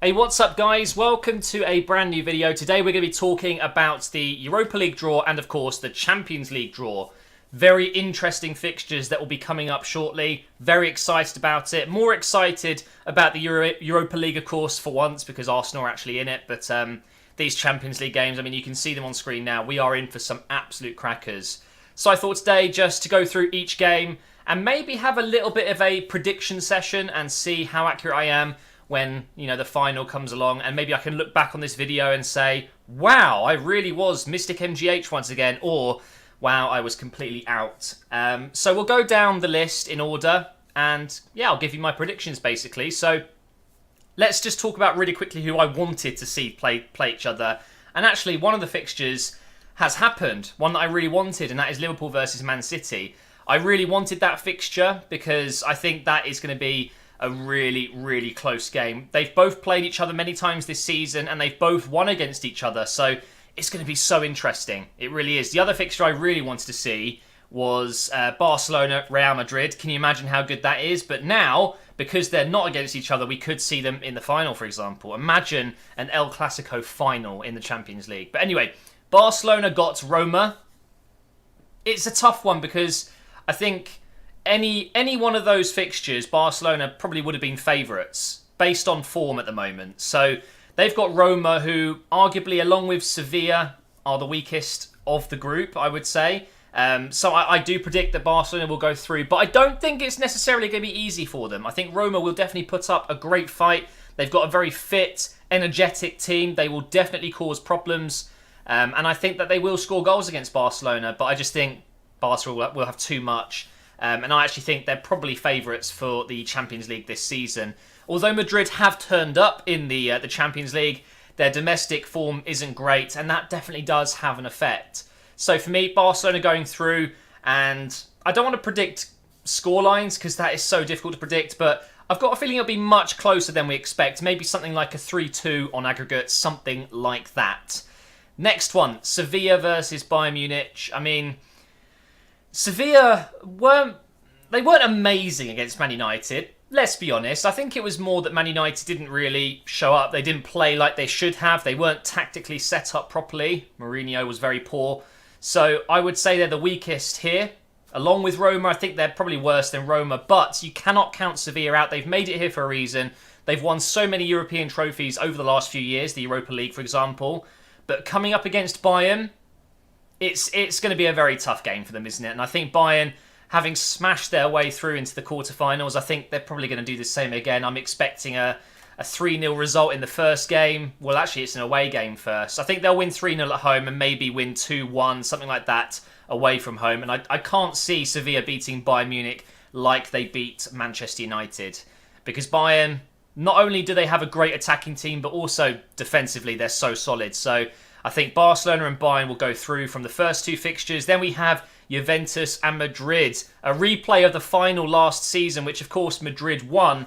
Hey, what's up guys? Welcome to a brand new video. Today we're going to be talking about the Europa League draw and of course the Champions League draw. Very interesting fixtures that will be coming up shortly. Very excited about it. More excited about the Europa League of course for once because Arsenal are actually in it. But these Champions League games, I mean you can see them on screen now. We are in for some absolute crackers. So I thought today just to go through each game and maybe have a little bit of a prediction session and see how accurate I am when, you know, the final comes along, and maybe I can look back on this video and say, wow, I really was Mystic MGH once again, or wow, I was completely out. So we'll go down the list in order, and yeah, I'll give you my predictions basically. So let's just talk about really quickly who I wanted to see play each other. And actually, one of the fixtures has happened, one that I really wanted, and that is Liverpool versus Man City. I really wanted that fixture because I think that is going to be a really, really close game. They've both played each other many times this season and they've both won against each other. So it's going to be so interesting. It really is. The other fixture I really wanted to see was Barcelona, Real Madrid. Can you imagine how good that is? But now, because they're not against each other, we could see them in the final, for example. Imagine an El Clasico final in the Champions League. But anyway, Barcelona got Roma. It's a tough one because I think any one of those fixtures, Barcelona probably would have been favourites based on form at the moment. So they've got Roma, who arguably, along with Sevilla, are the weakest of the group, I would say. So I do predict that Barcelona will go through, but I don't think it's necessarily going to be easy for them. I think Roma will definitely put up a great fight. They've got a very fit, energetic team. They will definitely cause problems. And I think that they will score goals against Barcelona, but I just think Barcelona will have too much. And I actually think they're probably favourites for the Champions League this season. Although Madrid have turned up in the Champions League, their domestic form isn't great, and that definitely does have an effect. So for me, Barcelona going through, and I don't want to predict scorelines because that is so difficult to predict, but I've got a feeling it'll be much closer than we expect. Maybe something like a 3-2 on aggregate, something like that. Next one, Sevilla versus Bayern Munich. I mean, Sevilla weren't amazing against Man United. Let's be honest. I think it was more that Man United didn't really show up. They didn't play like they should have. They weren't tactically set up properly. Mourinho was very poor. So I would say they're the weakest here. Along with Roma, I think they're probably worse than Roma. But you cannot count Sevilla out. They've made it here for a reason. They've won so many European trophies over the last few years. The Europa League, for example. But coming up against Bayern, it's going to be a very tough game for them, isn't it? And I think Bayern, having smashed their way through into the quarterfinals, I think they're probably going to do the same again. I'm expecting a 3-0 result in the first game. Well, actually, it's an away game first. I think they'll win 3-0 at home and maybe win 2-1, something like that, away from home. And I can't see Sevilla beating Bayern Munich like they beat Manchester United. Because Bayern, not only do they have a great attacking team, but also defensively, they're so solid. So I think Barcelona and Bayern will go through from the first two fixtures. Then we have Juventus and Madrid. A replay of the final last season, which of course Madrid won.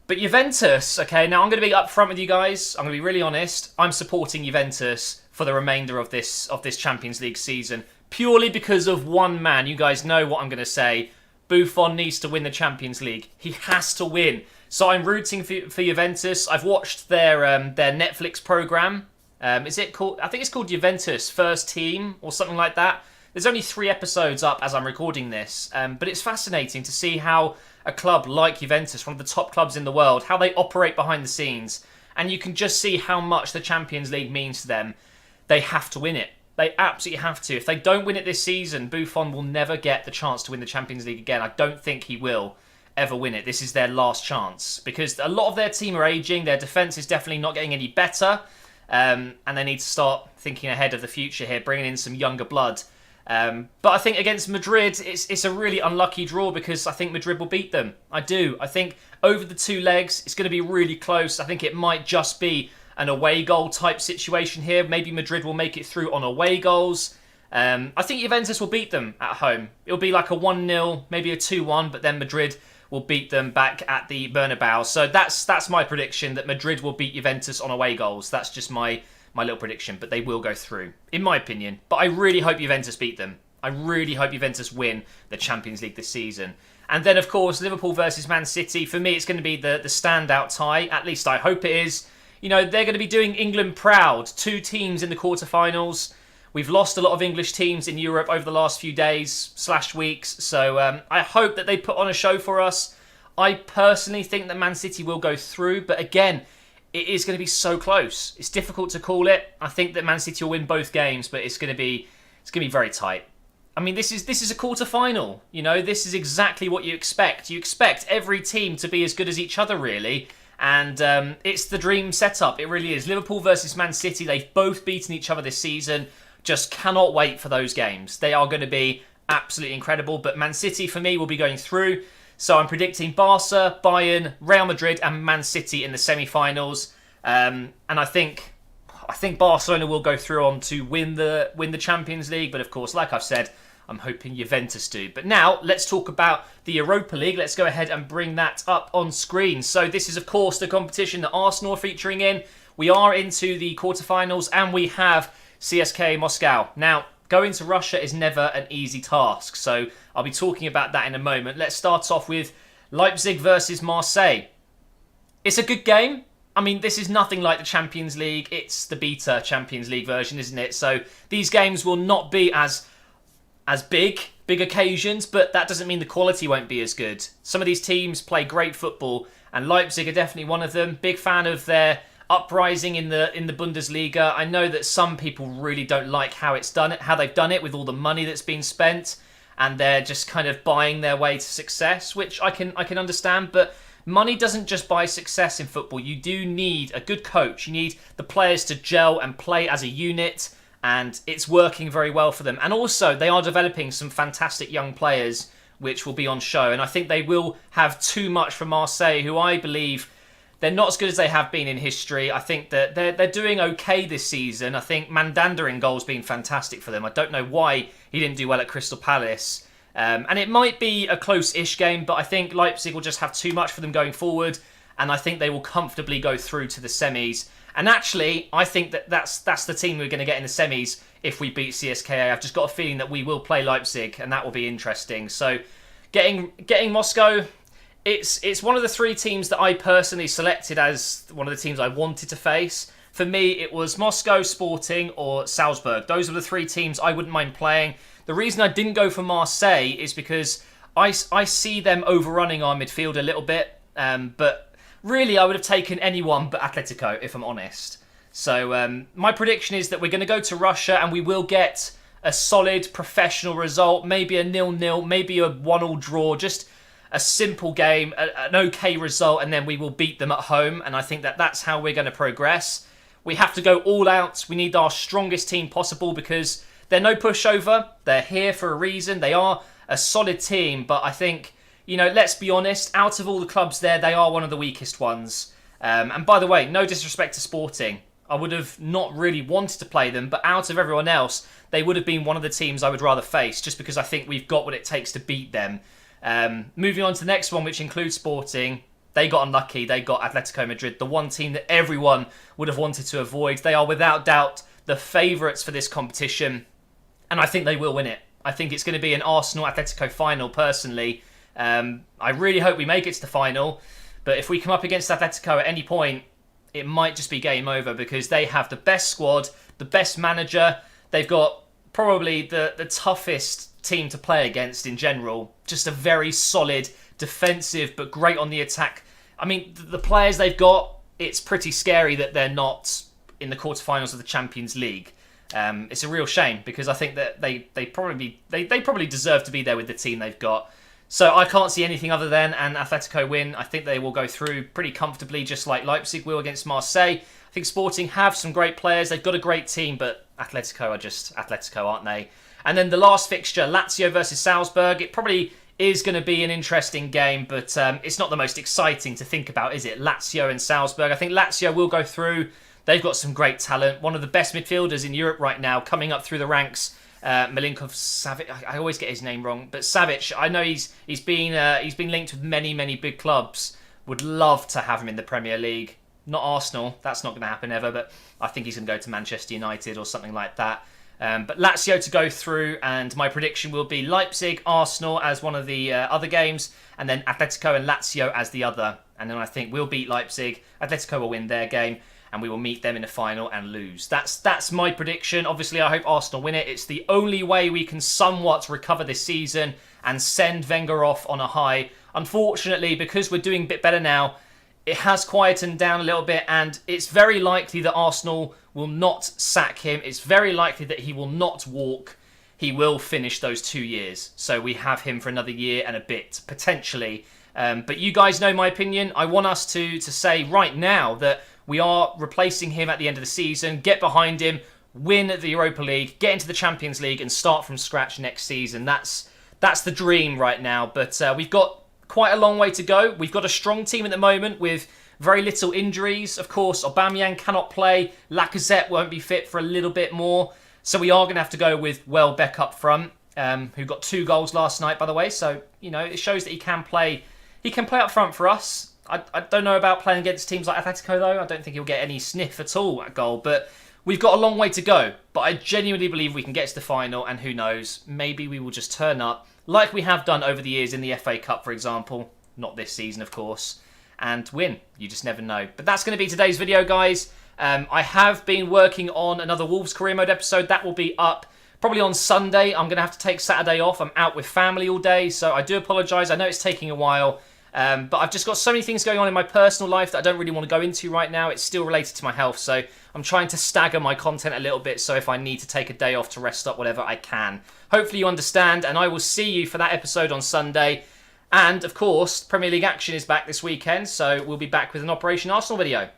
But Juventus, okay, now I'm going to be upfront with you guys. I'm going to be really honest. I'm supporting Juventus for the remainder of this Champions League season. Purely because of one man. You guys know what I'm going to say. Buffon needs to win the Champions League. He has to win. So I'm rooting for Juventus. I've watched their Netflix programme. Is it called? I think it's called Juventus First Team or something like that. There's only 3 episodes up as I'm recording this, but it's fascinating to see how a club like Juventus, one of the top clubs in the world, how they operate behind the scenes, and you can just see how much the Champions League means to them. They have to win it. They absolutely have to. If they don't win it this season, Buffon will never get the chance to win the Champions League again. I don't think he will ever win it. This is their last chance because a lot of their team are ageing. Their defence is definitely not getting any better. And they need to start thinking ahead of the future here, bringing in some younger blood. But I think against Madrid, it's a really unlucky draw because I think Madrid will beat them. I do. I think over the 2 legs, it's going to be really close. I think it might just be an away goal type situation here. Maybe Madrid will make it through on away goals. I think Juventus will beat them at home. It'll be like a 1-0, maybe a 2-1, but then Madrid will beat them back at the Bernabeu. So that's my prediction, that Madrid will beat Juventus on away goals. That's just my little prediction, but they will go through, in my opinion. But I really hope Juventus beat them. I really hope Juventus win the Champions League this season. And then, of course, Liverpool versus Man City. For me, it's going to be the standout tie. At least I hope it is. they're going to be doing England proud. 2 teams in the quarterfinals. We've lost a lot of English teams in Europe over the last few days / weeks. So I hope that they put on a show for us. I personally think that Man City will go through. But again, it is going to be so close. It's difficult to call it. I think that Man City will win both games, but it's going to be very tight. I mean, this is a quarter-final. This is exactly what you expect. You expect every team to be as good as each other, really. And it's the dream setup. It really is. Liverpool versus Man City. They've both beaten each other this season. Just cannot wait for those games. They are going to be absolutely incredible. But Man City, for me, will be going through. So I'm predicting Barca, Bayern, Real Madrid and Man City in the semi-finals. And I think Barcelona will go through on to win the Champions League. But of course, like I've said, I'm hoping Juventus do. But now, let's talk about the Europa League. Let's go ahead and bring that up on screen. So this is, of course, the competition that Arsenal are featuring in. We are into the quarterfinals and we have CSKA Moscow. Now, going to Russia is never an easy task. So I'll be talking about that in a moment. Let's start off with Leipzig versus Marseille. It's a good game. I mean, this is nothing like the Champions League. It's the beta Champions League version, isn't it? So these games will not be as big occasions, but that doesn't mean the quality won't be as good. Some of these teams play great football, and Leipzig are definitely one of them. Big fan of their uprising in the Bundesliga. I know that some people really don't like how they've done it with all the money that's been spent, and they're just kind of buying their way to success, which I can understand, but money doesn't just buy success in football. You do need a good coach. You need the players to gel and play as a unit, and it's working very well for them. And also, they are developing some fantastic young players, which will be on show. And I think they will have too much from Marseille, who I believe they're not as good as they have been in history. I think that they're doing okay this season. I think Mandanda in goal's been fantastic for them. I don't know why he didn't do well at Crystal Palace. And it might be a close-ish game, but I think Leipzig will just have too much for them going forward, and I think they will comfortably go through to the semis. And actually, I think that's the team we're going to get in the semis if we beat CSKA. I've just got a feeling that we will play Leipzig, and that will be interesting. So, getting Moscow, it's one of the 3 teams that I personally selected as one of the teams I wanted to face. For me, it was Moscow, Sporting, or Salzburg. Those are the 3 teams I wouldn't mind playing. The reason I didn't go for Marseille is because I see them overrunning our midfield a little bit. But really, I would have taken anyone but Atletico, if I'm honest. So my prediction is that we're going to go to Russia and we will get a solid professional result. Maybe a 0-0, maybe a 1-1 draw. Just a simple game, an okay result, and then we will beat them at home. And I think that's how we're going to progress. We have to go all out. We need our strongest team possible because they're no pushover. They're here for a reason. They are a solid team, but I think, let's be honest, out of all the clubs there, they are one of the weakest ones. And by the way, no disrespect to Sporting. I would have not really wanted to play them, but out of everyone else, they would have been one of the teams I would rather face, just because I think we've got what it takes to beat them. Moving on to the next one, which includes Sporting. They got unlucky. They got Atletico Madrid, the one team that everyone would have wanted to avoid. They are without doubt the favourites for this competition, and I think they will win it. I think it's going to be an Arsenal-Atletico final, personally. I really hope we make it to the final, but if we come up against Atletico at any point, it might just be game over because they have the best squad, the best manager. They've got probably the toughest team to play against in general. Just a very solid defensive, but great on the attack. I mean, the players they've got, it's pretty scary that they're not in the quarterfinals of the Champions League. It's a real shame because I think that they probably deserve to be there with the team they've got. So I can't see anything other than an Atletico win. I think they will go through pretty comfortably, just like Leipzig will against Marseille. I think Sporting have some great players. They've got a great team, but Atletico are just Atletico, aren't they? And then the last fixture, Lazio versus Salzburg. It probably is going to be an interesting game, but it's not the most exciting to think about, is it? Lazio and Salzburg. I think Lazio will go through. They've got some great talent. One of the best midfielders in Europe right now, coming up through the ranks. Milinkov Savic. I always get his name wrong, but Savic. I know he's been linked with many big clubs. Would love to have him in the Premier League. Not Arsenal. That's not going to happen ever. But I think he's going to go to Manchester United or something like that. But Lazio to go through, and my prediction will be Leipzig, Arsenal as one of the other games, and then Atletico and Lazio as the other. And then I think we'll beat Leipzig. Atletico will win their game. and we will meet them in the final and lose. That's my prediction. Obviously, I hope Arsenal win it. It's the only way we can somewhat recover this season and send Wenger off on a high. Unfortunately, because we're doing a bit better now, it has quietened down a little bit, and it's very likely that Arsenal will not sack him. It's very likely that he will not walk. He will finish those 2 years. So we have him for another year and a bit, potentially. But you guys know my opinion. I want us to say right now that we are replacing him at the end of the season, get behind him, win the Europa League, get into the Champions League, and start from scratch next season. That's the dream right now. But we've got quite a long way to go. We've got a strong team at the moment with very little injuries. Of course, Aubameyang cannot play. Lacazette won't be fit for a little bit more. So we are going to have to go with Welbeck up front, who got 2 goals last night, by the way. So, it shows that he can play. He can play up front for us. I don't know about playing against teams like Atletico, though. I don't think he'll get any sniff at all at goal. But we've got a long way to go. But I genuinely believe we can get to the final. And who knows, maybe we will just turn up like we have done over the years in the FA Cup, for example. Not this season, of course. And win. You just never know. But that's going to be today's video, guys. I have been working on another Wolves Career Mode episode. That will be up probably on Sunday. I'm going to have to take Saturday off. I'm out with family all day, so I do apologise. I know it's taking a while, but I've just got so many things going on in my personal life that I don't really want to go into right now. It's still related to my health, so I'm trying to stagger my content a little bit, so if I need to take a day off to rest up, whatever, I can. Hopefully you understand, and I will see you for that episode on Sunday. And, of course, Premier League action is back this weekend, so we'll be back with an Operation Arsenal video.